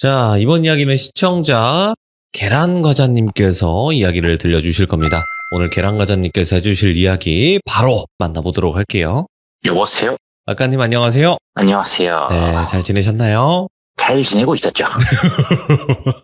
자, 이번 이야기는 시청자 계란과자님께서 이야기를 들려주실 겁니다. 오늘 계란과자님께서 해주실 이야기 바로 만나보도록 할게요. 여보세요? 아까님 안녕하세요. 안녕하세요. 네, 잘 지내셨나요? 잘 지내고 있었죠?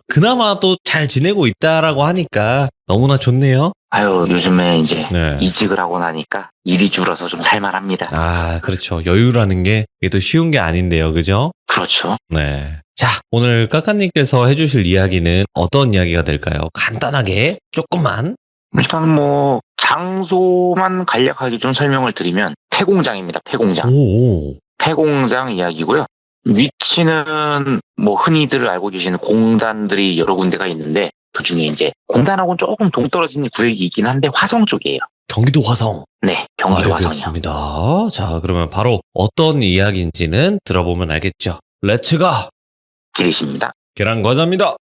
그나마 또 잘 지내고 있다라고 하니까 너무나 좋네요. 아유, 요즘에 이제 네. 이직을 하고 나니까 일이 줄어서 좀 살만합니다. 아, 그렇죠. 여유라는 게 이게 또 쉬운 게 아닌데요. 그죠? 그렇죠. 네. 자, 오늘 까까님께서 해주실 이야기는 어떤 이야기가 될까요? 간단하게 조금만. 일단 뭐 장소만 간략하게 좀 설명을 드리면 폐공장입니다. 폐공장. 오. 폐공장 이야기고요. 위치는 뭐 흔히들 알고 계시는 공단들이 여러 군데가 있는데 그중에 이제 공단하고는 조금 동떨어진 구역이 있긴 한데 화성 쪽이에요. 경기도 화성. 네, 경기도 화성이요. 알겠습니다. 자, 그러면 바로 어떤 이야기인지는 들어보면 알겠죠. 렛츠가 길이십니다. 계란과자입니다.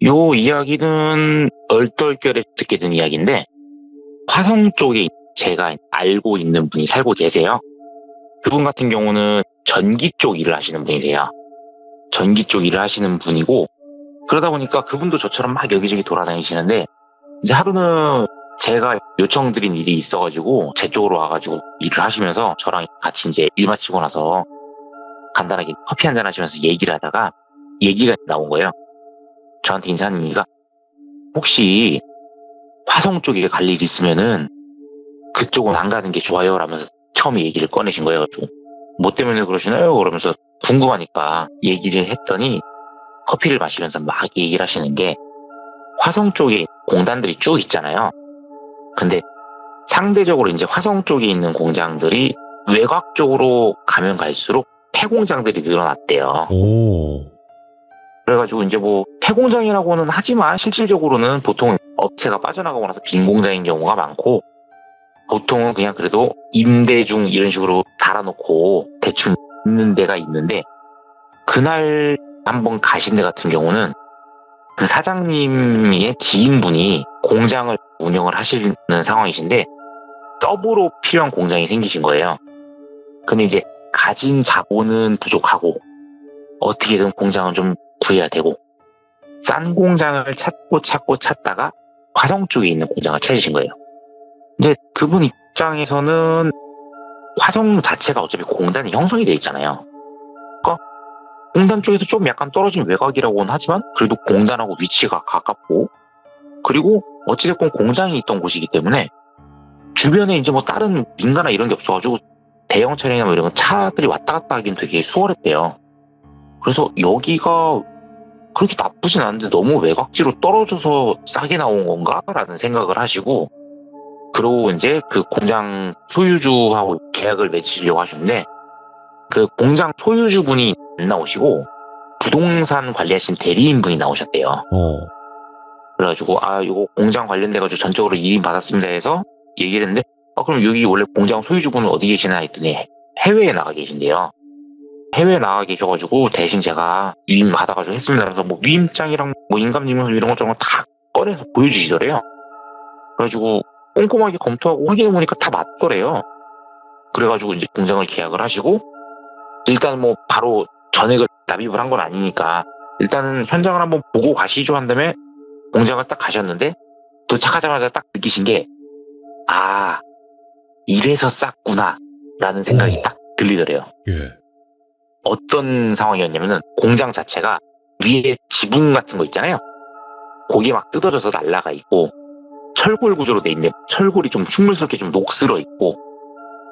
요 이야기는 얼떨결에 듣게 된 이야기인데 화성 쪽에 제가 알고 있는 분이 살고 계세요. 그분 같은 경우는 전기 쪽 일을 하시는 분이세요. 전기 쪽 일을 하시는 분이고 그러다 보니까 그분도 저처럼 막 여기저기 돌아다니시는데 이제 하루는 제가 요청드린 일이 있어가지고 제 쪽으로 와가지고 일을 하시면서 저랑 같이 이제 일 마치고 나서 간단하게 커피 한잔 하시면서 얘기를 하다가 얘기가 나온 거예요. 저한테 인사하는 얘기가 혹시 화성 쪽에 갈 일 있으면은 그쪽은 안 가는 게 좋아요 라면서 처음에 얘기를 꺼내신 거예요. 뭐 때문에 그러시나요? 그러면서 궁금하니까 얘기를 했더니 커피를 마시면서 막 얘기를 하시는 게 화성 쪽에 공단들이 쭉 있잖아요. 근데 상대적으로 이제 화성 쪽에 있는 공장들이 외곽 쪽으로 가면 갈수록 폐공장들이 늘어났대요. 오. 그래가지고 이제 뭐 폐공장이라고는 하지만 실질적으로는 보통 업체가 빠져나가고 나서 빈 공장인 경우가 많고 보통은 그냥 그래도 임대 중 이런 식으로 달아놓고 대충 있는 데가 있는데 그날 한번 가신 데 같은 경우는 그 사장님의 지인분이 공장을 운영을 하시는 상황이신데 더블로 필요한 공장이 생기신 거예요. 근데 이제 가진 자본은 부족하고 어떻게든 공장을 좀 구해야 되고 싼 공장을 찾다가 화성 쪽에 있는 공장을 찾으신 거예요. 근데 그분 입장에서는 화성 자체가 어차피 공단이 형성이 되어 있잖아요. 그러니까 공단 쪽에서 좀 약간 떨어진 외곽이라고는 하지만 그래도 공단하고 위치가 가깝고 그리고 어찌됐건 공장이 있던 곳이기 때문에 주변에 이제 뭐 다른 민가나 이런 게 없어가지고 대형 차량이나 뭐 이런 차들이 왔다 갔다 하긴 되게 수월했대요. 그래서 여기가 그렇게 나쁘진 않은데 너무 외곽지로 떨어져서 싸게 나온 건가라는 생각을 하시고 그러고 이제 그 공장 소유주하고 계약을 맺으려고 하셨는데 그 공장 소유주분이 안 나오시고 부동산 관리하신 대리인분이 나오셨대요. 그래가지고 이거 공장 관련돼가지고 전적으로 일인 받았습니다 해서 얘기를 했는데 그럼 여기 원래 공장 소유주분은 어디 계시나 했더니 해외에 나가 계신대요. 해외에 나가 계셔가지고 대신 제가 위임 받아가지고 했습니다. 그래서 뭐 위임장이랑 뭐 인감증명서 이런 것 저런 거 다 꺼내서 보여주시더래요. 그래가지고 꼼꼼하게 검토하고 확인해보니까 다 맞더래요. 그래가지고 이제 공장을 계약을 하시고 일단 뭐 바로 전액을 납입을 한 건 아니니까 일단은 현장을 한번 보고 가시죠 한 다음에 공장을 딱 가셨는데 도착하자마자 딱 느끼신 게 이래서 쌌구나 라는 생각이 딱 들리더래요. 예. 어떤 상황이었냐면은 공장 자체가 위에 지붕 같은 거 있잖아요. 거기에 막 뜯어져서 날라가 있고 철골 구조로 돼 있는데 철골이 좀 흉물스럽게 좀 녹슬어 있고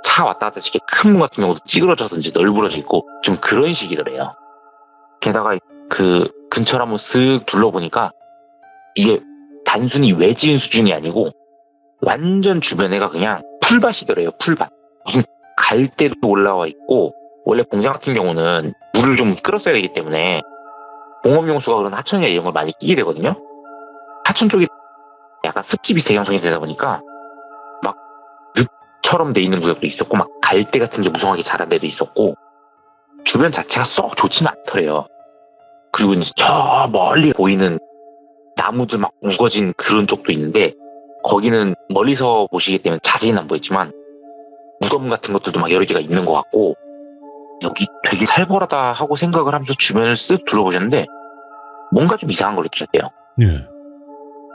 차 왔다 갔다 시게 큰 문 같은 경우도 찌그러져서 널브러져 있고 좀 그런 식이더래요. 게다가 그 근처를 한번 쓱 둘러보니까 이게 단순히 외진 수준이 아니고 완전 주변에가 그냥 풀밭이더래요. 풀밭. 무슨 갈대도 올라와 있고 원래 공장 같은 경우는 물을 좀 끌었어야 되기 때문에 공업용수가 그런 하천이나 이런 걸 많이 끼게 되거든요. 하천 쪽이 약간 습지 비슷하게 형성이 되다 보니까 막 늪처럼 돼 있는 구역도 있었고 막 갈대 같은 게 무성하게 자란 데도 있었고 주변 자체가 썩 좋지는 않더래요. 그리고 이제 저 멀리 보이는 나무들 막 우거진 그런 쪽도 있는데 거기는 멀리서 보시기 때문에 자세히는 안 보였지만 무덤 같은 것들도 막 여러 개가 있는 것 같고 여기 되게 살벌하다 하고 생각을 하면서 주변을 쓱 둘러보셨는데 뭔가 좀 이상한 걸 느끼셨대요. 예.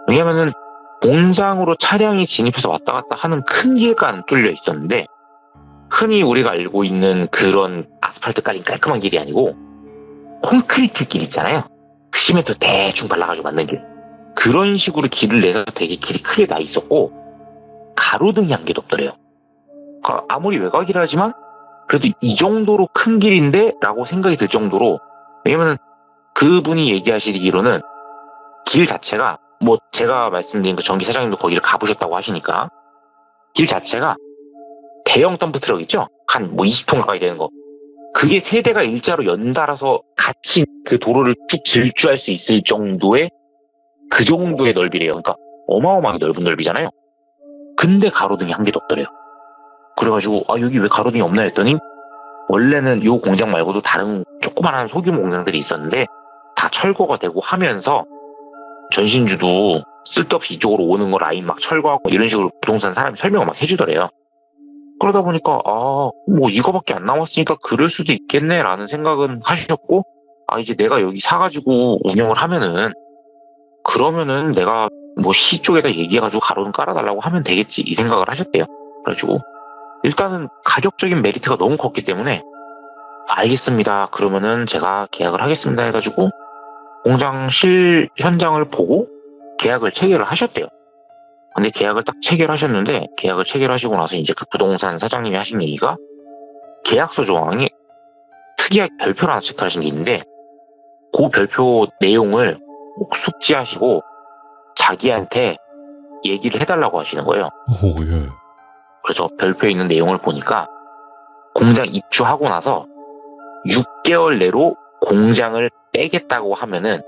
왜냐면은 공장으로 차량이 진입해서 왔다 갔다 하는 큰 길가 안 뚫려 있었는데 흔히 우리가 알고 있는 그런 아스팔트 깔린 깔끔한 길이 아니고 콘크리트 길 있잖아요. 시멘트 대충 발라가지고 만든 길. 그런 식으로 길을 내서 되게 길이 크게 나 있었고 가로등이 한 개도 없더래요. 그러니까 아무리 외곽이라 하지만 그래도 이 정도로 큰 길인데? 라고 생각이 들 정도로 왜냐면 그분이 얘기하시기로는 길 자체가 뭐 제가 말씀드린 그 전기 사장님도 거기를 가보셨다고 하시니까 길 자체가 대형 덤프트럭 있죠? 한 뭐 20톤 가까이 되는 거. 그게 세 대가 일자로 연달아서 같이 그 도로를 쭉 질주할 수 있을 정도의 그 정도의 넓이래요. 그러니까 어마어마하게 넓은 넓이잖아요. 근데 가로등이 한 개도 없더래요. 그래가지고 여기 왜 가로등이 없나 했더니 원래는 요 공장 말고도 다른 조그만한 소규모 공장들이 있었는데 다 철거가 되고 하면서 전신주도 쓸데없이 이쪽으로 오는 거 라인 막 철거하고 이런 식으로 부동산 사람이 설명을 막 해주더래요. 그러다 보니까 뭐 이거밖에 안 남았으니까 그럴 수도 있겠네라는 생각은 하셨고 이제 내가 여기 사가지고 운영을 하면은 그러면은 내가 뭐 시 쪽에다 얘기해가지고 가로등 깔아달라고 하면 되겠지 이 생각을 하셨대요. 그래가지고 일단은 가격적인 메리트가 너무 컸기 때문에 알겠습니다. 그러면은 제가 계약을 하겠습니다 해가지고 공장 실 현장을 보고 계약을 체결을 하셨대요. 근데 계약을 딱 체결하셨는데 계약을 체결하시고 나서 이제 그 부동산 사장님이 하신 얘기가 계약서 조항이 특이하게 별표를 하나 체크하신 게 있는데 그 별표 내용을 꼭 숙지하시고 자기한테 얘기를 해달라고 하시는 거예요. 오, 예. 그래서 별표에 있는 내용을 보니까 공장 입주하고 나서 6개월 내로 공장을 떼겠다고 하면은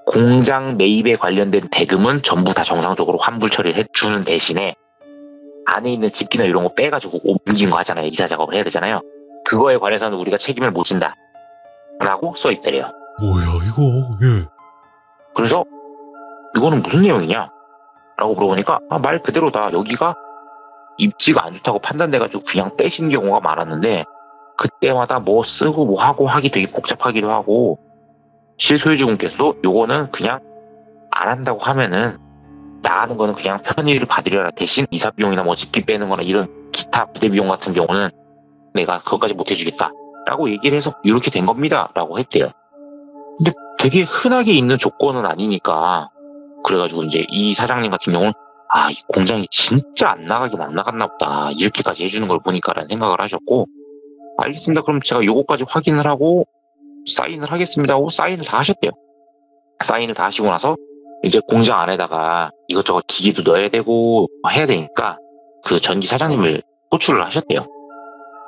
공장 매입에 관련된 대금은 전부 다 정상적으로 환불 처리를 해주는 대신에 안에 있는 집기나 이런 거 빼가지고 옮긴 거 하잖아요. 이사 작업을 해야 되잖아요. 그거에 관해서는 우리가 책임을 못 진다 라고 써있더래요. 뭐야 이거. 예. 그래서 이거는 무슨 내용이냐 라고 물어보니까 말 그대로다. 여기가 입지가 안 좋다고 판단돼가지고 그냥 빼신 경우가 많았는데 그때마다 뭐 쓰고 뭐 하고 하기 되게 복잡하기도 하고 실소유주분께서도 요거는 그냥 안 한다고 하면은 나가는 거는 그냥 편의를 받으려라. 대신 이사 비용이나 뭐 집기 빼는 거나 이런 기타 부대 비용 같은 경우는 내가 그것까지 못 해주겠다 라고 얘기를 해서 이렇게 된 겁니다 라고 했대요. 근데 되게 흔하게 있는 조건은 아니니까 그래가지고 이제 이 사장님 같은 경우는 이 공장이 진짜 안 나가긴 안 나갔나 보다 이렇게까지 해주는 걸 보니까라는 생각을 하셨고 알겠습니다. 그럼 제가 요거까지 확인을 하고 사인을 하겠습니다 하고 사인을 다 하셨대요. 사인을 다 하시고 나서 이제 공장 안에다가 이것저것 기기도 넣어야 되고 해야 되니까 그 전기 사장님을 호출을 하셨대요.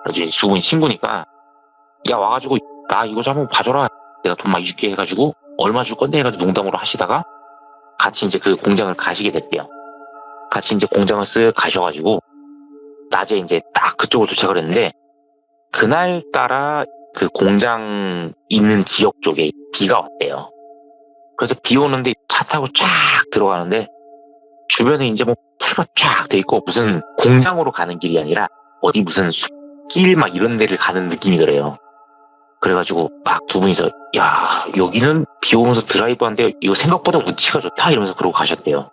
그래서 이제 두 분이 친구니까 야 와가지고 나 이거 좀 한번 봐줘라. 내가 돈 많이 줄게 해가지고 얼마 줄 건데 해가지고 농담으로 하시다가 같이 이제 그 공장을 가시게 됐대요. 같이 이제 공장을 쓱 가셔가지고 낮에 이제 딱 그쪽으로 도착을 했는데 그날따라 그 공장 있는 지역 쪽에 비가 왔대요. 그래서 비 오는데 차 타고 쫙 들어가는데 주변에 이제 뭐 풀만 쫙 돼 있고 무슨 공장으로 가는 길이 아니라 어디 무슨 숲길 막 이런 데를 가는 느낌이더래요. 그래가지고 막 두 분이서 야 여기는 비 오면서 드라이브한데 이거 생각보다 운치가 좋다 이러면서 그러고 가셨대요.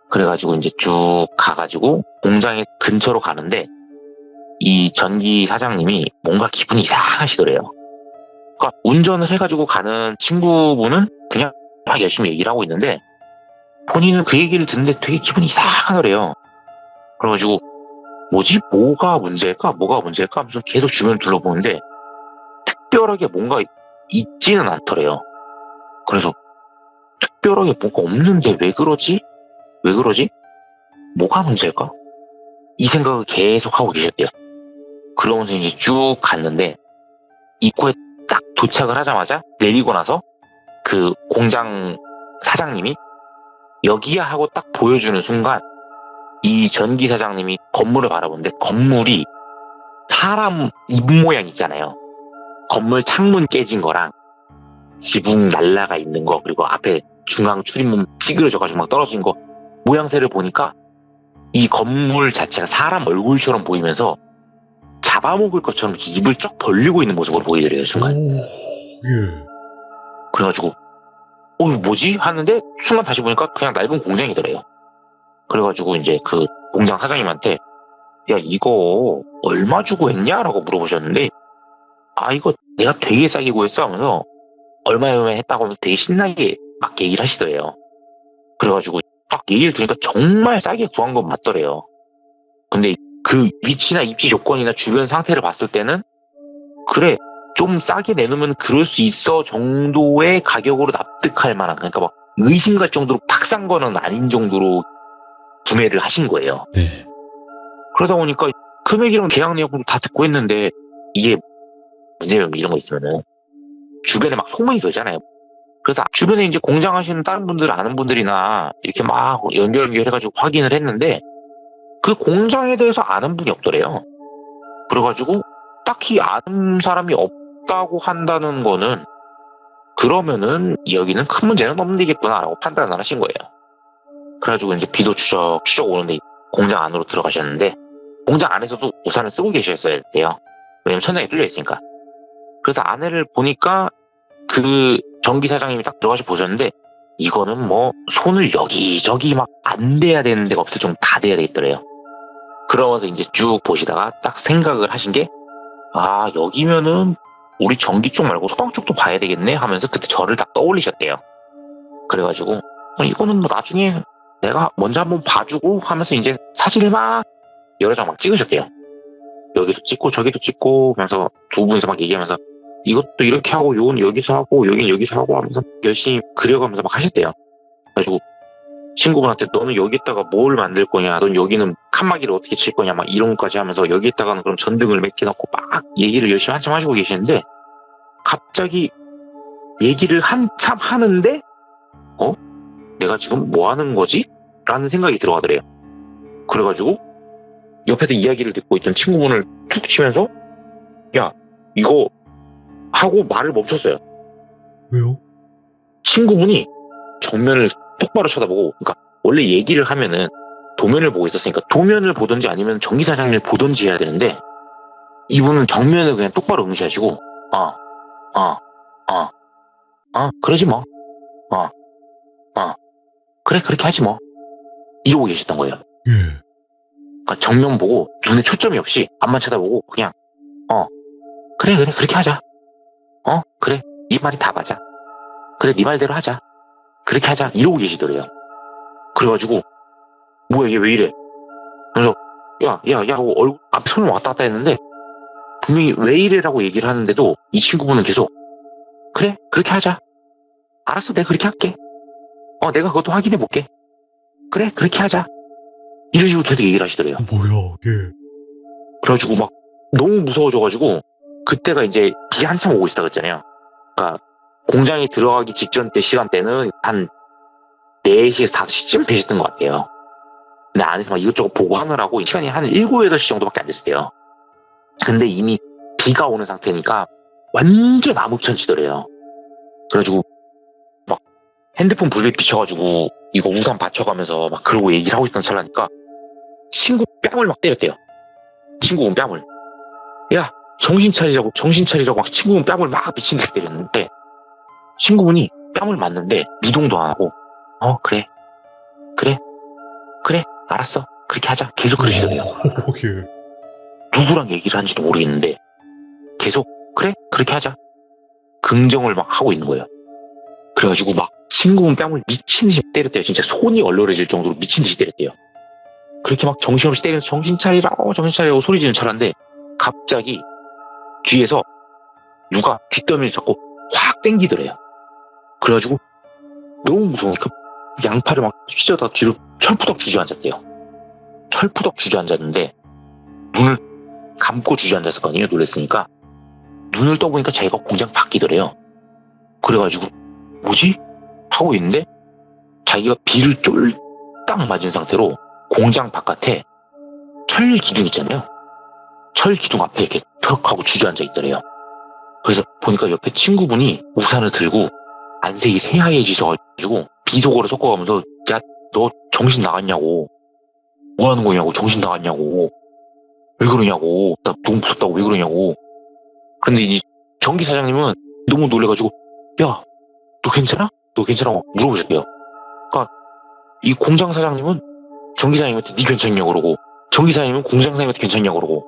그래가지고 이제 쭉 가가지고 공장의 근처로 가는데 이 전기 사장님이 뭔가 기분이 이상하시더래요. 그러니까 운전을 해가지고 가는 친구분은 그냥 막 열심히 얘기를 하고 있는데 본인은 그 얘기를 듣는데 되게 기분이 이상하더래요. 그래가지고 뭐지? 뭐가 문제일까 하면서 계속 주변을 둘러보는데 특별하게 뭔가 있지는 않더래요. 그래서 특별하게 뭐가 없는데 왜 그러지? 뭐가 문제일까? 이 생각을 계속 하고 계셨대요. 그러면서 이제 쭉 갔는데 입구에 딱 도착을 하자마자 내리고 나서 그 공장 사장님이 여기야 하고 딱 보여주는 순간 이 전기 사장님이 건물을 바라보는데 건물이 사람 입 모양 있잖아요. 건물 창문 깨진 거랑 지붕 날라가 있는 거 그리고 앞에 중앙 출입문 찌그러져가지고 막 떨어진 거 모양새를 보니까 이 건물 자체가 사람 얼굴처럼 보이면서 잡아먹을 것처럼 입을 쩍 벌리고 있는 모습으로 보이더래요, 순간. 예. 그래가지고 이거 뭐지? 하는데 순간 다시 보니까 그냥 낡은 공장이더래요. 그래가지고 이제 그 공장 사장님한테 야 이거 얼마 주고 했냐? 라고 물어보셨는데 이거 내가 되게 싸게 구했어 하면서 얼마에 했다고 하면서 되게 신나게 막 얘기를 하시더래요. 그래가지고 딱 얘기를 들으니까 정말 싸게 구한 건 맞더래요. 근데 그 위치나 입지 조건이나 주변 상태를 봤을 때는 그래 좀 싸게 내놓으면 그럴 수 있어 정도의 가격으로 납득할 만한, 그러니까 막 의심갈 정도로 팍 싼 거는 아닌 정도로 구매를 하신 거예요. 네. 그러다 보니까 금액이랑 계약 내역도 다 듣고 했는데 이게 문제는 이런 거 있으면은 주변에 막 소문이 돌잖아요. 그래서 주변에 이제 공장 하시는 다른 분들 아는 분들이나 이렇게 막 연결해가지고 확인을 했는데 그 공장에 대해서 아는 분이 없더래요. 그래가지고 딱히 아는 사람이 없다고 한다는 거는 그러면은 여기는 큰 문제는 없는데겠구나라고 판단을 하신 거예요. 그래가지고 이제 비도 추적 오는데 공장 안으로 들어가셨는데 공장 안에서도 우산을 쓰고 계셨어야 돼요. 왜냐면 천장이 뚫려 있으니까. 그래서 안에를 보니까 그 전기 사장님이 딱 들어가서 보셨는데 이거는 뭐 손을 여기저기 막 안 대야 되는 데가 없을 정도 다 대야 되겠더래요. 그러면서 이제 쭉 보시다가 딱 생각을 하신 게 여기면은 우리 전기 쪽 말고 소방 쪽도 봐야 되겠네 하면서 그때 저를 딱 떠올리셨대요. 그래가지고 이거는 뭐 나중에 내가 먼저 한번 봐주고 하면서 이제 사진을 막 여러 장 막 찍으셨대요. 여기도 찍고 저기도 찍고 하면서 두 분이서 막 얘기하면서 이것도 이렇게 하고 요건 여기서 하고 여긴 여기서 하고 하면서 열심히 그려가면서 막 하셨대요. 그래가지고 친구분한테 너는 여기다가 뭘 만들 거냐, 넌 여기는 칸막이를 어떻게 칠 거냐 막 이런 것까지 하면서 여기에다가는 그럼 전등을 몇 개 넣고 막 얘기를 열심히 한참 하시고 계시는데 갑자기 얘기를 한참 하는데 내가 지금 뭐 하는 거지? 라는 생각이 들어가더래요. 그래가지고 옆에서 이야기를 듣고 있던 친구분을 툭 치면서 야 이거 하고 말을 멈췄어요. 왜요? 친구분이 정면을 똑바로 쳐다보고, 그러니까 원래 얘기를 하면은 도면을 보고 있었으니까 도면을 보든지 아니면 전기 사장님을 보든지 해야 되는데 이분은 정면을 그냥 똑바로 응시하시고 그러지 뭐 그래 그렇게 하지 뭐 이러고 계셨던 거예요. 예. 그러니까 정면 보고 눈에 초점이 없이 앞만 쳐다보고 그냥 그래 그렇게 하자. 그래 네 말이 다 맞아. 그래 네 말대로 하자. 그렇게 하자 이러고 계시더래요. 그래가지고 뭐야 얘 왜 이래? 그래서 야 하고 얼굴 앞에 손을 왔다 갔다 했는데 분명히 왜 이래라고 얘기를 하는데도 이 친구분은 계속 그래 그렇게 하자. 알았어 내가 그렇게 할게. 내가 그것도 확인해 볼게. 그래 그렇게 하자. 이런 식으로 계속 얘기를 하시더래요. 뭐야? 예. 그래가지고 막 너무 무서워져가지고 그때가 이제 비 한참 오고 있다 그랬잖아요. 그러니까 공장에 들어가기 직전 때 시간대는 한 4시에서 5시쯤 되셨던 것 같아요. 근데 안에서 막 이것저것 보고 하느라고 시간이 한 7, 8시 정도밖에 안 됐을 때요. 근데 이미 비가 오는 상태니까 완전 암흑천치더래요. 그래가지고 막 핸드폰 불빛 비춰가지고 이거 우산 받쳐가면서 막 그러고 얘기를 하고 있던 찰나니까 친구 뺨을 막 때렸대요. 친구분 뺨을. 야 정신 차리라고 막 친구분 뺨을 막 미친 듯이 때렸는데 친구분이 뺨을 맞는데 미동도 안 하고 그래 알았어 그렇게 하자 계속 그러시더래요. 예. 누구랑 얘기를 하는지도 모르겠는데 계속 그래 그렇게 하자 긍정을 막 하고 있는 거예요. 그래가지고 막 친구분 뺨을 미친 듯이 때렸대요. 진짜 손이 얼얼해질 정도로 미친 듯이 때렸대요. 그렇게 막 정신없이 때리면서 정신 차리라고 소리 지르는 차라인데 갑자기 뒤에서 누가 뒷덜미를 잡고 확 땡기더래요. 그래가지고 너무 무서우니까 양팔을 막 휘저다 뒤로 철푸덕 주저앉았대요. 철푸덕 주저앉았는데 눈을 감고 주저앉았을 거 아니에요. 놀랬으니까 눈을 떠보니까 자기가 공장 바뀌더래요. 그래가지고 뭐지? 하고 있는데 자기가 비를 쫄딱 맞은 상태로 공장 바깥에 철 기둥 있잖아요. 철 기둥 앞에 이렇게 턱 하고 주저앉아 있더래요. 그래서 보니까 옆에 친구분이 우산을 들고 안색이 새하얘지셔가지고 비속어로 섞어가면서 야 너 정신 나갔냐고 뭐 하는 거냐고 정신 나갔냐고 왜 그러냐고. 나 너무 무섭다고 왜 그러냐고. 그런데 이 전기 사장님은 너무 놀래가지고 야, 너 괜찮아? 너 괜찮아? 물어보셨대요. 그러니까 이 공장 사장님은 전기 사장님한테 니 괜찮냐고 그러고 전기 사장님은 공장 사장님한테 괜찮냐고 그러고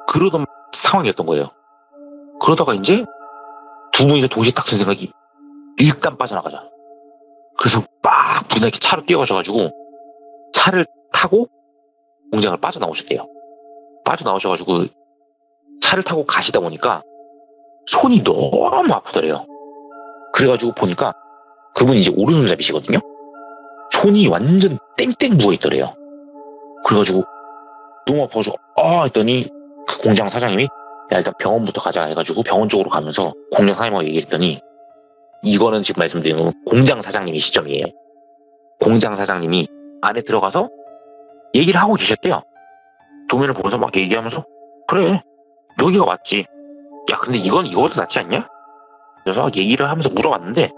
그러던 상황이었던 거예요. 그러다가 이제 두 분이서 동시에 딱 든 생각이 일단 빠져나가자. 그래서 막 불이 나게 차로 뛰어가셔가지고 차를 타고 공장을 빠져나오셨대요. 빠져나오셔가지고 차를 타고 가시다 보니까 손이 너무 아프더래요. 그래가지고 보니까 그분이 이제 오른손잡이시거든요. 손이 완전 땡땡 부어있더래요. 그래가지고 너무 아파가지고 했더니 그 공장 사장님이 야 일단 병원부터 가자 해가지고 병원 쪽으로 가면서 공장 사장님하고 얘기했더니 이거는 지금 말씀드린 건 공장 사장님의 시점이에요. 공장 사장님이 안에 들어가서 얘기를 하고 계셨대요. 도면을 보면서 막 얘기하면서 그래 여기가 맞지. 야 근데 이건 이거보다 낫지 않냐? 그래서 얘기를 하면서 물어봤는데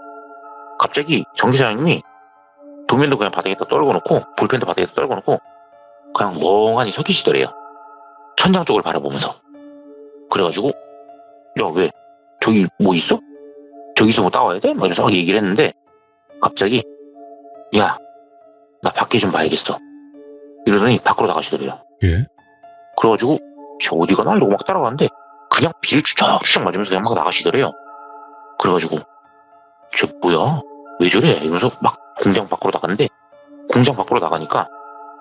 갑자기 전기 사장님이 도면도 그냥 바닥에다 떨궈놓고 볼펜도 바닥에다 떨궈놓고 그냥 멍하니 서 계시더래요. 천장 쪽을 바라보면서. 그래가지고 야 왜 저기 뭐 있어? 저기서 뭐 따와야 돼? 막 이러면서 얘기를 했는데 갑자기 야 나 밖에 좀 봐야겠어 이러더니 밖으로 나가시더래요. 예? 그래가지고 저 어디 가나 이러고 막 따라가는데 그냥 비를 추적추적 맞으면서 그냥 막 나가시더래요. 그래가지고 저 뭐야 왜 저래 이러면서 막 공장 밖으로 나갔는데 공장 밖으로 나가니까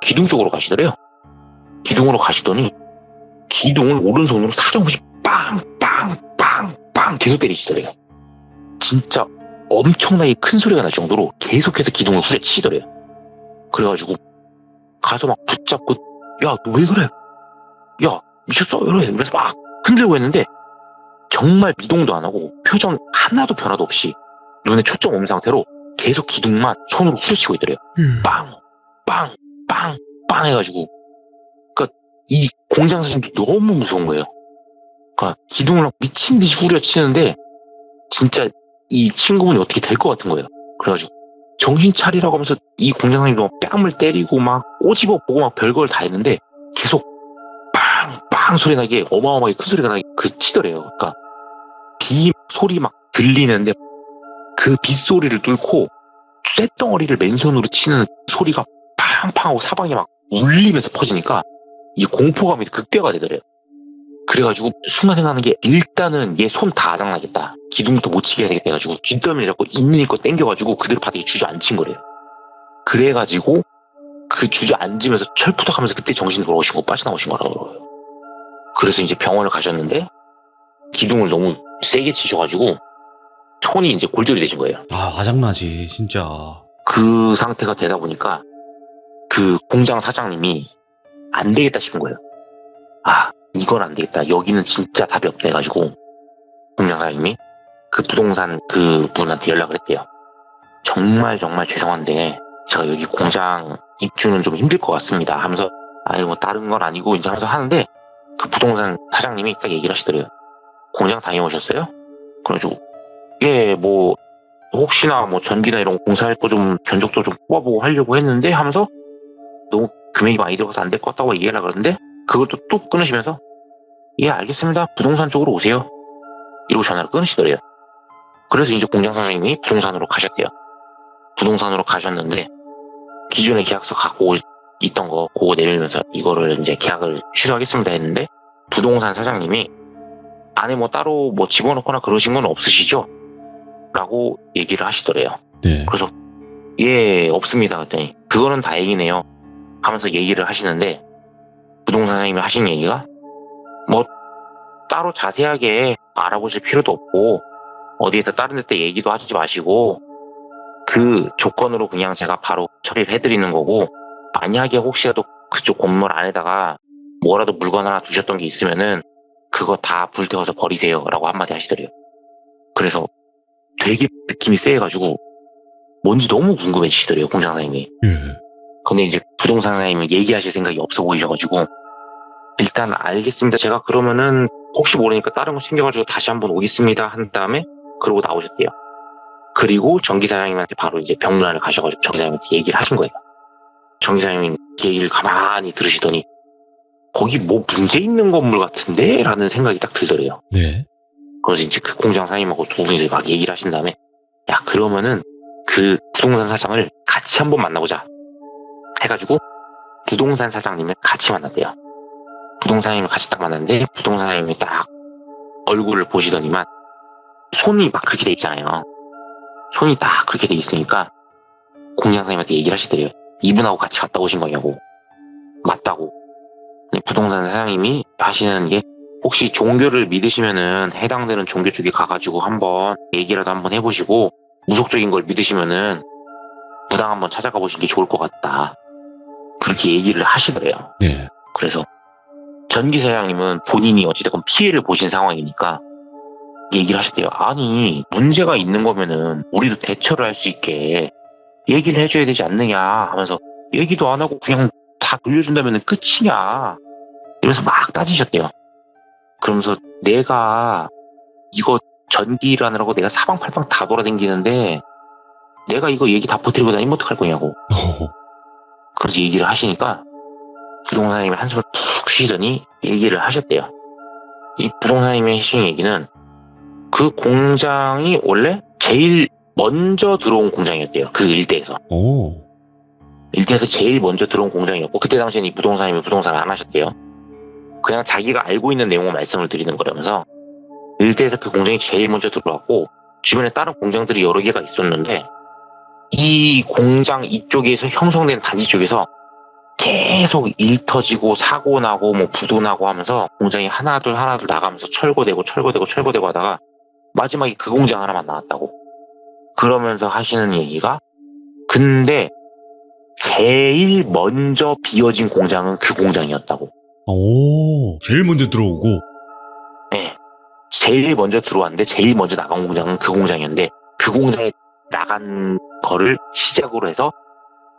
기둥 쪽으로 가시더래요. 기둥으로 가시더니 기둥을 오른손으로 사정없이 빵빵빵빵 계속 때리시더래요. 진짜 엄청나게 큰 소리가 날 정도로 계속해서 기둥을 후려치시더래요. 그래가지고 가서 막 붙잡고 야 너 왜 그래? 야 미쳤어? 이러면서 막 흔들고 했는데 정말 미동도 안 하고 표정 하나도 변화도 없이 눈에 초점 없는 상태로 계속 기둥만 손으로 후려치고 있더래요. 빵! 빵! 빵! 빵! 해가지고 그러니까 이 공장 사장님이 너무 무서운 거예요. 그러니까 기둥을 막 미친 듯이 후려치는데 진짜 이 친구분이 어떻게 될 것 같은 거예요. 그래가지고 정신 차리라고 하면서 이 공장 사장님도 막 뺨을 때리고 막 꼬집어 보고 막 별걸 다 했는데 계속 빵! 빵! 소리 나게 어마어마하게 큰 소리가 나게 치더래요. 그러니까 비 소리 막 들리는데 그 빗소리를 뚫고 쇳덩어리를 맨손으로 치는 소리가 팡팡하고 사방에 막 울리면서 퍼지니까 이 공포감이 극대화가 되더래요. 그래가지고 순간 생각하는 게 일단은 얘 손 다 아작나겠다. 기둥부터 못 치게 해야겠다 해가지고 뒷덜미를 잡고 있는 힘껏 당겨가지고 그대로 바닥에 주저앉힌 거래요. 그래가지고 그 주저앉으면서 철푸덕하면서 그때 정신이 돌아오신 거 빠져나오신 거라고요. 그래서 이제 병원을 가셨는데 기둥을 너무 세게 치셔가지고 손이 이제 골절이 되신 거예요. 아, 아장나지, 진짜. 그 상태가 되다 보니까 그 공장 사장님이 안 되겠다 싶은 거예요. 아, 이건 안 되겠다. 여기는 진짜 답이 없다 해가지고 공장 사장님이 그 부동산 그 분한테 연락을 했대요. 정말 죄송한데 제가 여기 공장 입주는 좀 힘들 것 같습니다 하면서 아니 뭐 다른 건 아니고 이제 하면서 하는데 그 부동산 사장님이 딱 얘기를 하시더래요. 공장 다녀오셨어요? 그래가지고 예 뭐 혹시나 뭐 전기나 이런 공사할 거 좀 견적도 좀 뽑아보고 하려고 했는데 하면서 너무 금액이 많이 들어가서 안 될 것 같다고 얘기하려 그러는데 그것도 뚝 끊으시면서 예 알겠습니다 부동산 쪽으로 오세요 이러고 전화를 끊으시더래요. 그래서 이제 공장 사장님이 부동산으로 가셨대요. 부동산으로 가셨는데 기존의 계약서 갖고 있던 거 그거 내밀면서 이거를 이제 계약을 취소하겠습니다 했는데 부동산 사장님이 안에 뭐 따로 뭐 집어넣거나 그러신 건 없으시죠? 라고 얘기를 하시더래요. 네. 그래서 예 없습니다 그랬더니 그거는 다행이네요 하면서 얘기를 하시는데 부동산 사장님이 하신 얘기가 뭐 따로 자세하게 알아보실 필요도 없고 어디에다 다른 데 얘기도 하지 마시고 그 조건으로 그냥 제가 바로 처리를 해드리는 거고 만약에 혹시라도 그쪽 건물 안에다가 뭐라도 물건 하나 두셨던 게 있으면은 그거 다 불태워서 버리세요 라고 한마디 하시더래요. 그래서 되게 느낌이 세가지고 뭔지 너무 궁금해지시더래요 공장 사장님이. 근데 이제 부동산 사장님은 얘기하실 생각이 없어 보이셔가지고 일단 알겠습니다 제가 그러면은 혹시 모르니까 다른 거 챙겨가지고 다시 한번 오겠습니다 한 다음에 그러고 나오셨대요. 그리고 전기 사장님한테 바로 이제 병문안을 가셔가지고 전기 사장님한테 얘기를 하신 거예요. 전기 사장님이 얘기를 가만히 들으시더니 거기 뭐 문제 있는 건물 같은데? 라는 생각이 딱 들더래요. 네. 그래서 이제 그 공장 사장님하고 두 분이서 막 얘기를 하신 다음에, 야, 그러면은 그 부동산 사장을 같이 한번 만나보자. 해가지고 부동산 사장님을 같이 만났대요. 부동산 사장님을 같이 딱 만났는데, 부동산 사장님이 딱 얼굴을 보시더니만 손이 막 그렇게 돼 있잖아요. 손이 딱 그렇게 돼 있으니까 공장 사장님한테 얘기를 하시더래요. 이분하고 같이 갔다 오신 거냐고. 맞다고. 근데 부동산 사장님이 하시는 게, 혹시 종교를 믿으시면은 해당되는 종교 쪽에 가가지고 한번 얘기라도 한번 해보시고, 무속적인 걸 믿으시면은 무당 한번 찾아가 보시는 게 좋을 것 같다. 그렇게 얘기를 하시더래요. 네. 그래서 전기 사장님은 본인이 어찌됐건 피해를 보신 상황이니까 얘기를 하셨대요. 아니, 문제가 있는 거면은 우리도 대처를 할 수 있게 얘기를 해줘야 되지 않느냐 하면서, 얘기도 안 하고 그냥 다 돌려준다면 끝이냐 이러면서 막 따지셨대요. 그러면서 내가 이거 전기 일하느라고 내가 사방팔방 다 돌아다니는데 내가 이거 얘기 다 버티고 다니면 어떡할 거냐고. 그래서 얘기를 하시니까 부동산님이 한숨을 푹 쉬더니 얘기를 하셨대요. 이 부동산님이 하신 얘기는, 그 공장이 원래 제일 먼저 들어온 공장이었대요. 그 일대에서. 오. 일대에서 제일 먼저 들어온 공장이었고, 그때 당시에는 이 부동산님이 부동산을 안 하셨대요. 그냥 자기가 알고 있는 내용을 말씀을 드리는 거라면서, 일대에서 그 공장이 제일 먼저 들어왔고, 주변에 다른 공장들이 여러 개가 있었는데, 이 공장 이쪽에서 형성된 단지 쪽에서 계속 일 터지고 사고 나고 뭐 부도 나고 하면서 공장이 하나둘 나가면서 철거되고 하다가 마지막에 그 공장 하나만 나왔다고. 그러면서 하시는 얘기가, 근데 제일 먼저 비어진 공장은 그 공장이었다고. 오. 제일 먼저 들어오고. 네. 제일 먼저 들어왔는데 제일 먼저 나간 공장은 그 공장이었는데, 그 공장에 나간 거를 시작으로 해서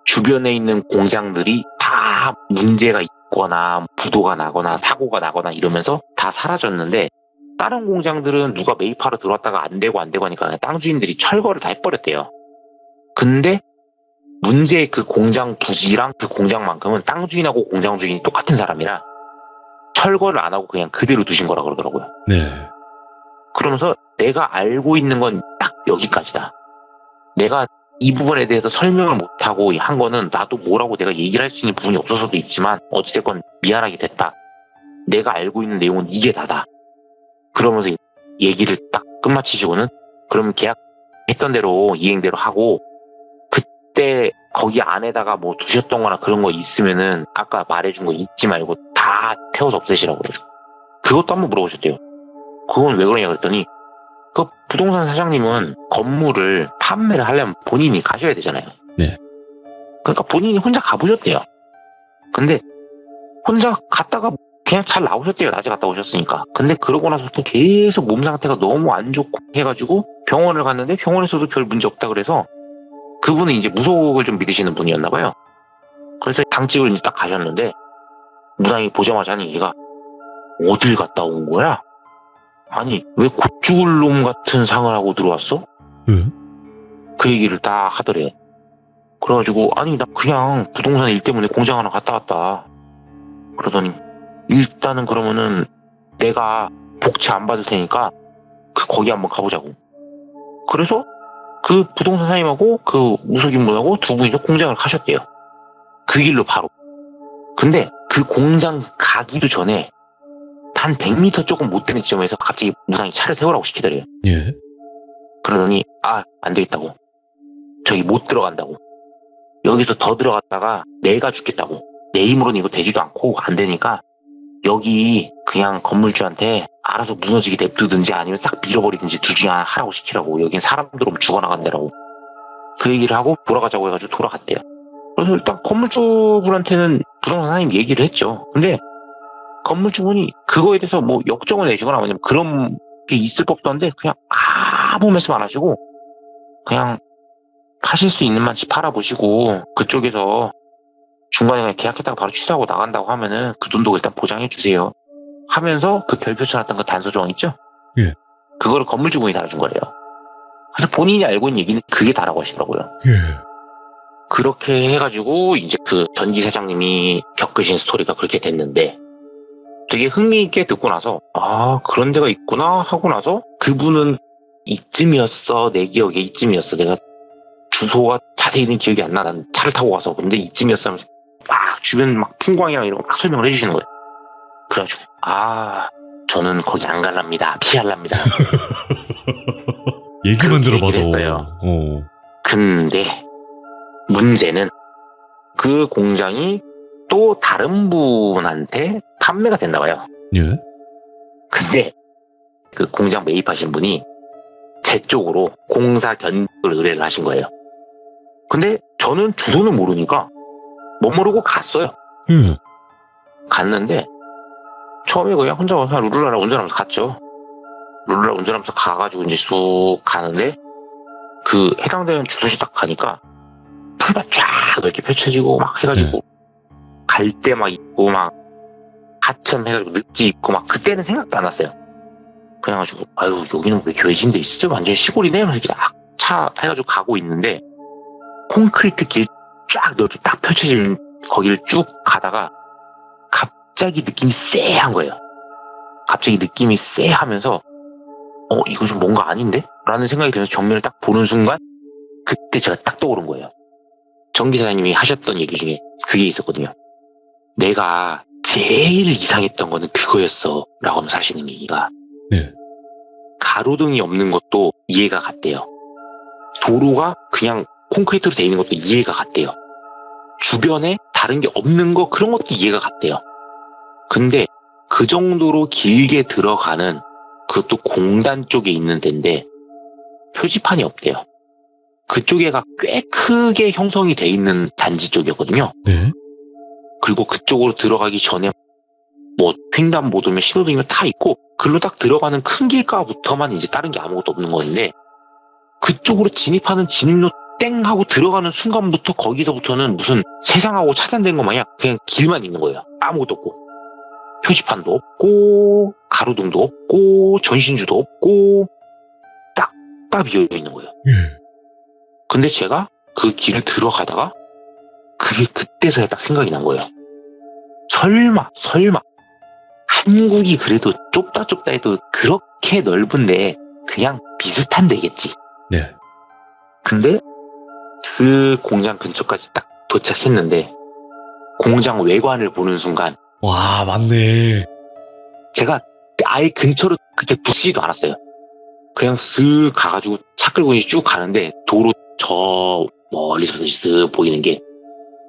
주변에 있는 공장들이 다 문제가 있거나 부도가 나거나 사고가 나거나 이러면서 다 사라졌는데, 다른 공장들은 누가 매입하러 들어왔다가 안 되고 하니까 그냥 땅 주인들이 철거를 다 해버렸대요. 근데 문제의 그 공장 부지랑 그 공장만큼은 땅 주인하고 공장 주인이 똑같은 사람이라 철거를 안 하고 그냥 그대로 두신 거라 그러더라고요. 네. 그러면서 내가 알고 있는 건 딱 여기까지다. 내가 이 부분에 대해서 설명을 못하고 한 거는 나도 뭐라고 내가 얘기를 할 수 있는 부분이 없어서도 있지만 어찌됐건 미안하게 됐다. 내가 알고 있는 내용은 이게 다다. 그러면서 얘기를 딱 끝마치시고는, 그럼 계약했던 대로 이행대로 하고, 그때 거기 안에다가 뭐 두셨던 거나 그런 거 있으면은 아까 말해준 거 잊지 말고 다 태워서 없애시라고 그러죠. 그것도 한번 물어보셨대요. 그건 왜 그러냐 그랬더니, 그 부동산 사장님은 건물을 판매를 하려면 본인이 가셔야 되잖아요. 네. 그러니까 본인이 혼자 가보셨대요. 근데 혼자 갔다가 그냥 잘 나오셨대요. 낮에 갔다 오셨으니까. 근데 그러고 나서부터 계속 몸 상태가 너무 안 좋고 해가지고 병원을 갔는데 병원에서도 별 문제 없다 그래서, 그분은 이제 무속을 좀 믿으시는 분이었나 봐요. 그래서 당직을 이제 딱 가셨는데, 무당이 보자마자 하는 얘기가, 어딜 갔다 온 거야? 아니, 왜 곧 죽을 놈 같은 상을 하고 들어왔어? 응? 그 얘기를 딱 하더래요. 그래가지고, 아니, 나 그냥 부동산 일 때문에 공장 하나 갔다 왔다. 그러더니, 일단은 그러면은 내가 복채 안 받을 테니까 거기 한번 가보자고. 그래서 그 부동산 사장님하고 그 무속인분하고 두 분이서 공장을 가셨대요. 그 길로 바로. 근데 그 공장 가기도 전에 한 100m 조금 못 되는 지점에서 갑자기 무당이 차를 세우라고 시키더래요. 예. 그러더니, 안 되겠다고. 저기 못 들어간다고. 여기서 더 들어갔다가 내가 죽겠다고. 내 힘으로는 이거 되지도 않고 안 되니까 여기 그냥 건물주한테 알아서 무너지게 냅두든지 아니면 싹 밀어버리든지 둘 중에 하나 하라고 시키라고. 여긴 사람들 오면 죽어나간다라고. 그 얘기를 하고 돌아가자고 해가지고 돌아갔대요. 그래서 일단 건물주분한테는 부동산 사장님 얘기를 했죠. 근데 건물주분이 그거에 대해서 뭐 역정을 내시거나 뭐냐면 그런 게 있을 법도 한데, 그냥 아무 말씀 안 하시고 그냥 파실 수 있는 만치 팔아보시고, 그쪽에서 중간에 그냥 계약했다가 바로 취소하고 나간다고 하면은 그 돈도 일단 보장해 주세요 하면서 그 별표 쳐놨던 그 단서 조항 있죠? 예. 그거를 건물주분이 달아준 거래요. 그래서 본인이 알고 있는 얘기는 그게 다라고 하시더라고요. 예. 그렇게 해가지고 이제 그 전기 사장님이 겪으신 스토리가 그렇게 됐는데, 되게 흥미있게 듣고 나서 아 그런 데가 있구나 하고 나서 그분은 이쯤이었어. 내 기억에 이쯤이었어. 내가 주소가 자세히는 기억이 안 나. 난 차를 타고 가서. 근데 이쯤이었어 하면서 막 주변 막 풍광이랑 이런 거 막 설명을 해주시는 거예요. 그래가지고 아 저는 거기 안 갈랍니다. 피할랍니다. 얘기만 그렇게 들어봐도. 얘기를 했어요. 어. 근데 문제는 그 공장이 또 다른 분한테 판매가 됐나 봐요. 예? 근데 그 공장 매입하신 분이 제 쪽으로 공사 견적을 의뢰를 하신 거예요. 근데 저는 주소는 모르니까 못 모르고 갔어요. 갔는데 처음에 그냥 혼자 와서 룰루라라 운전하면서 갔죠. 룰루라 운전하면서 가가지고 이제 쑥 가는데 그 해당되는 주소지 딱 가니까 풀밭 쫙 이렇게 펼쳐지고 막 해가지고 갈 때 막 있고 막 하천 해가지고 늪지 있고 막 그때는 생각도 안 났어요. 그래가지고 아유 여기는 왜 교회진데 있어? 완전 시골이네? 이렇게 딱 차 해가지고 가고 있는데 콘크리트 길 쫙 넓게 딱 펼쳐진 거기를 쭉 가다가 갑자기 느낌이 쎄한 거예요. 갑자기 느낌이 쎄하면서 이거 좀 뭔가 아닌데? 라는 생각이 들면서 정면을 딱 보는 순간 그때 제가 딱 떠오른 거예요. 정기사님이 하셨던 얘기 중에 그게 있었거든요. 내가 제일 이상했던 거는 그거였어 라고 하면서 하시는 얘기가 네. 가로등이 없는 것도 이해가 갔대요. 도로가 그냥 콘크리트로 돼 있는 것도 이해가 갔대요. 주변에 다른 게 없는 거 그런 것도 이해가 갔대요. 근데 그 정도로 길게 들어가는 그것도 공단 쪽에 있는 데인데 표지판이 없대요. 그쪽에가 꽤 크게 형성이 돼 있는 단지 쪽이었거든요. 네. 그리고 그쪽으로 들어가기 전에 뭐 횡단보도면 신호등이면 다 있고 글로 딱 들어가는 큰 길가부터만 이제 다른 게 아무것도 없는 건데 그쪽으로 진입하는 진입로 땡 하고 들어가는 순간부터 거기서부터는 무슨 세상하고 차단된 것 마냥 그냥 길만 있는 거예요. 아무것도 없고 표지판도 없고 가로등도 없고 전신주도 없고 딱 비어 있는 거예요. 근데 제가 그 길을 들어가다가 그게 그때서야 딱 생각이 난 거예요. 설마 한국이 그래도 좁다 해도 그렇게 넓은데 그냥 비슷한 데겠지. 네. 근데 스 공장 근처까지 딱 도착했는데 공장 외관을 보는 순간 와, 맞네. 제가 아예 근처로 그렇게 붙이지도 않았어요. 그냥 쓱 가가지고 차 끌고 쭉 가는데 도로 저 멀리서부터 쓱 보이는 게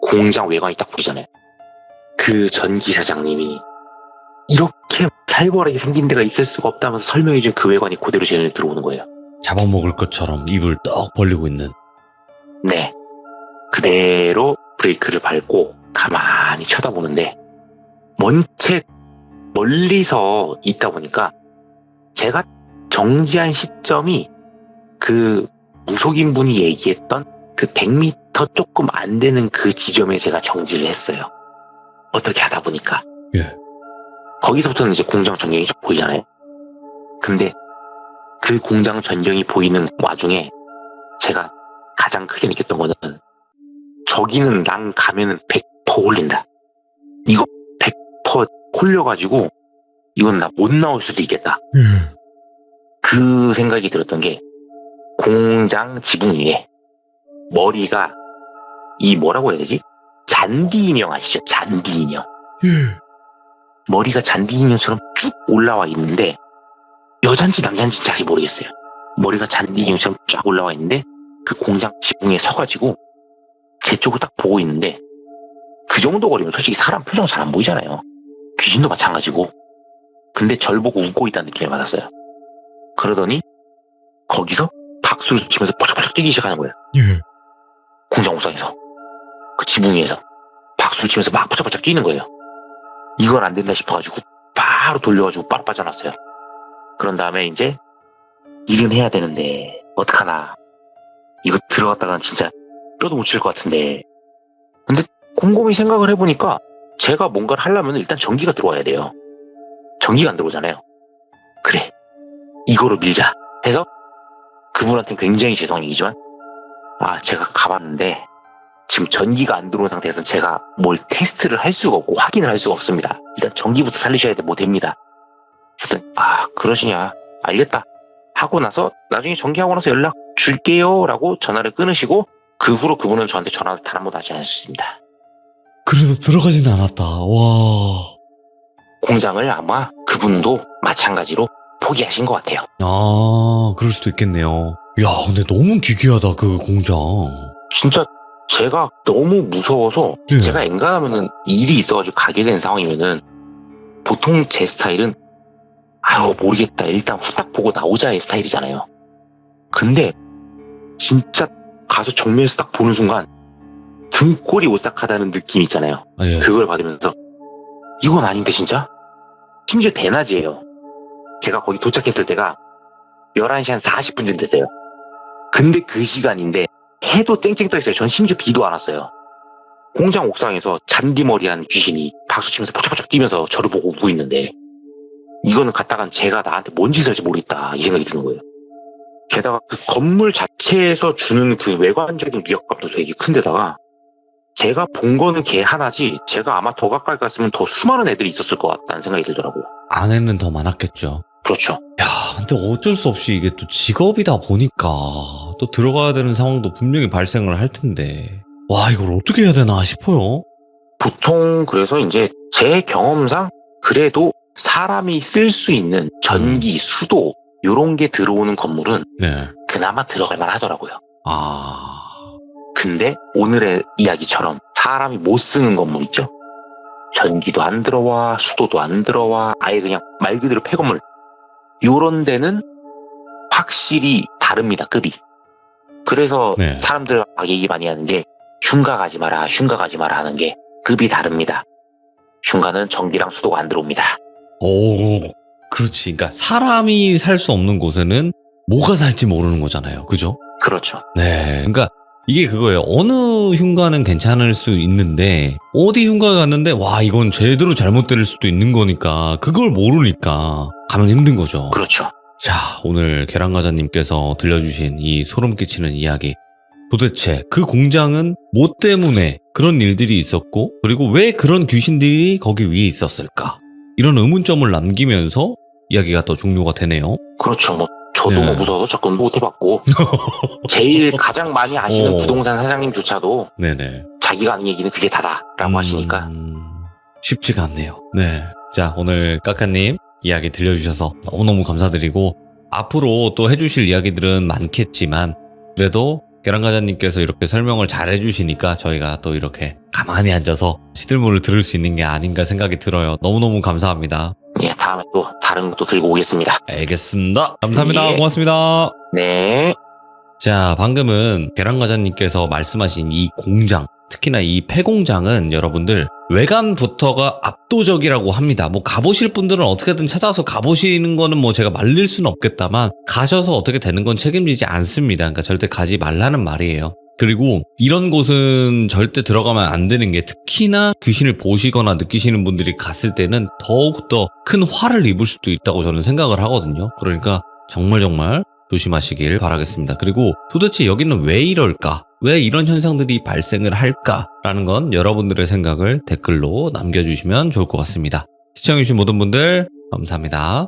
공장 외관이 딱 보이잖아요. 그 전기 사장님이 이렇게 살벌하게 생긴 데가 있을 수가 없다면서 설명해준 그 외관이 그대로 제 눈에 들어오는 거예요. 잡아먹을 것처럼 입을 떡 벌리고 있는. 네. 그대로 브레이크를 밟고 가만히 쳐다보는데 먼 채 멀리서 있다 보니까 제가 정지한 시점이 그 무속인 분이 얘기했던 그 100m 조금 안 되는 그 지점에 제가 정지를 했어요. 어떻게 하다 보니까. 예. 거기서부터는 이제 공장 전경이 쫙 보이잖아요. 근데 그 공장 전경이 보이는 와중에 제가 가장 크게 느꼈던 거는 저기는 난 가면은 100% 홀린다. 이거 100% 홀려가지고 이건 나 못 나올 수도 있겠다. 그 생각이 들었던 게 공장 지붕 위에 머리가 이 뭐라고 해야 되지? 잔디 인형 아시죠? 잔디 인형. 머리가 잔디 인형처럼 쭉 올라와 있는데 여잔지 남잔지 잘 모르겠어요. 머리가 잔디 인형처럼 쫙 올라와 있는데 그 공장 지붕에 서가지고 제 쪽을 딱 보고 있는데 그 정도 거리면 솔직히 사람 표정 잘 안 보이잖아요. 귀신도 마찬가지고. 근데 절 보고 웃고 있다는 느낌을 받았어요. 그러더니 거기서 박수를 치면서 펄쩍펄쩍 뛰기 시작하는 거예요. 공장 옥상에서 그 지붕 위에서 박수를 치면서 막 펄쩍펄쩍 뛰는 거예요. 이건 안 된다 싶어가지고 바로 돌려가지고 바로 빠져났어요. 그런 다음에 이제 일은 해야 되는데 어떡하나, 이거 들어갔다간 진짜 뼈도 못 칠 것 같은데. 근데 곰곰이 생각을 해보니까 제가 뭔가를 하려면 일단 전기가 들어와야 돼요. 전기가 안 들어오잖아요. 그래, 이거로 밀자 해서 그분한테는 굉장히 죄송한 얘기지만 제가 가봤는데 지금 전기가 안 들어온 상태에서 제가 뭘 테스트를 할 수가 없고 확인을 할 수가 없습니다. 일단 전기부터 살리셔야 돼, 뭐 됩니다. 일단 그러시냐, 알겠다 하고 나서 나중에 전기하고 나서 연락 줄게요 라고 전화를 끊으시고, 그 후로 그분은 저한테 전화를 단 한 번도 하지 않으셨습니다. 그래도 들어가지는 않았다. 와. 공장을 아마 그분도 마찬가지로 포기하신 것 같아요. 그럴 수도 있겠네요. 야, 근데 너무 기괴하다, 그 공장. 진짜 제가 너무 무서워서 네. 제가 엔간하면은 일이 있어가지고 가게 된 상황이면은 보통 제 스타일은 모르겠다, 일단 후딱 보고 나오자의 스타일이잖아요. 근데 진짜 가서 정면에서 딱 보는 순간 등골이 오싹하다는 느낌 있잖아요. 예. 그걸 받으면서 이건 아닌데 진짜? 심지어 대낮이에요. 제가 거기 도착했을 때가 11시 한 40분쯤 됐어요. 근데 그 시간인데 해도 쨍쨍 떠 있어요. 전 심지어 비도 안 왔어요. 공장 옥상에서 잔디머리한 귀신이 박수치면서 포착포착 뛰면서 저를 보고 웃고 있는데, 이거는 갔다간 제가 나한테 뭔 짓을 할지 모르겠다 이 생각이 드는 거예요. 게다가 그 건물 자체에서 주는 그 외관적인 위협감도 되게 큰데다가 제가 본 거는 걔 하나지, 제가 아마 더 가까이 갔으면 더 수많은 애들이 있었을 것 같다는 생각이 들더라고요. 안에는 더 많았겠죠. 그렇죠. 야, 근데 어쩔 수 없이 이게 또 직업이다 보니까 또 들어가야 되는 상황도 분명히 발생을 할 텐데, 와, 이걸 어떻게 해야 되나 싶어요. 보통 그래서 이제 제 경험상 그래도 사람이 쓸 수 있는 전기, 수도 요런 게 들어오는 건물은 네. 그나마 들어갈 만 하더라고요. 근데 오늘의 이야기처럼 사람이 못 쓰는 건물 있죠? 전기도 안 들어와, 수도도 안 들어와, 아예 그냥 말 그대로 폐건물. 요런 데는 확실히 다릅니다, 급이. 그래서 네. 사람들 막 얘기 많이 하는 게 흉가 가지 마라, 흉가 가지 마라 하는 게 급이 다릅니다. 흉가는 전기랑 수도가 안 들어옵니다. 오, 그렇지. 그러니까 사람이 살 수 없는 곳에는 뭐가 살지 모르는 거잖아요. 그죠? 그렇죠. 네. 그러니까 이게 그거예요. 어느 흉가는 괜찮을 수 있는데 어디 흉가가 갔는데 와, 이건 제대로 잘못될 수도 있는 거니까 그걸 모르니까 가면 힘든 거죠. 그렇죠. 자, 오늘 계란과자님께서 들려주신 이 소름 끼치는 이야기, 도대체 그 공장은 뭐 때문에 그런 일들이 있었고, 그리고 왜 그런 귀신들이 거기 위에 있었을까, 이런 의문점을 남기면서 이야기가 또 종료가 되네요. 그렇죠. 뭐 저도 네. 뭐 무서워서 접근 못 해봤고 제일 가장 많이 아시는 부동산 사장님조차도 네네. 자기가 하는 얘기는 그게 다다라고 하시니까. 쉽지가 않네요. 네. 자, 오늘 까까님 이야기 들려주셔서 너무너무 감사드리고, 앞으로 또 해주실 이야기들은 많겠지만 그래도 계란과자님께서 이렇게 설명을 잘 해주시니까 저희가 또 이렇게 가만히 앉아서 시들물을 들을 수 있는 게 아닌가 생각이 들어요. 너무너무 감사합니다. 예, 다음에 또 다른 것도 들고 오겠습니다. 알겠습니다. 감사합니다. 예. 고맙습니다. 네. 자, 방금은 계란과자님께서 말씀하신 이 공장, 특히나 이 폐공장은 여러분들 외관부터가 압도적이라고 합니다. 뭐 가보실 분들은 어떻게든 찾아서 가보시는 거는 뭐 제가 말릴 수는 없겠다만, 가셔서 어떻게 되는 건 책임지지 않습니다. 그러니까 절대 가지 말라는 말이에요. 그리고 이런 곳은 절대 들어가면 안 되는 게, 특히나 귀신을 보시거나 느끼시는 분들이 갔을 때는 더욱더 큰 화를 입을 수도 있다고 저는 생각을 하거든요. 그러니까 정말 조심하시길 바라겠습니다. 그리고 도대체 여기는 왜 이럴까? 왜 이런 현상들이 발생을 할까라는 건 여러분들의 생각을 댓글로 남겨주시면 좋을 것 같습니다. 시청해주신 모든 분들 감사합니다.